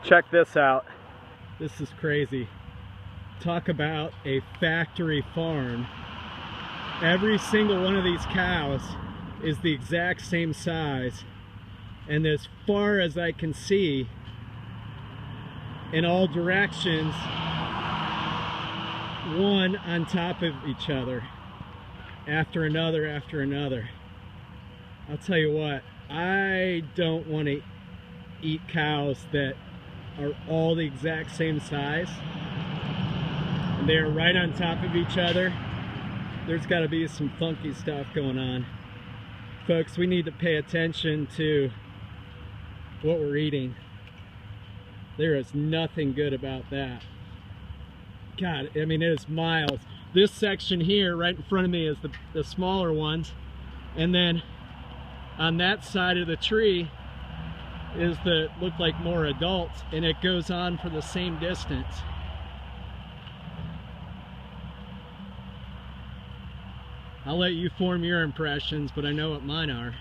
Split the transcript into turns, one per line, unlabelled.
Check this out. This is crazy. Talk about a factory farm. Every single one of these cows is the exact same size, and as far as I can see, in all directions, one on top of each other, after another after another. I'll tell you what, I don't want to eat cows that are all the exact same size and they're right on top of each other. There's got to be some funky stuff going on. Folks, we need to pay attention to what we're eating. There is nothing good about that. God, I mean, it is miles. This section here right in front of me is the smaller ones, and then on that side of the tree is the look like more adults, and it goes on for the same distance. I'll let you form your impressions, but I know what mine are.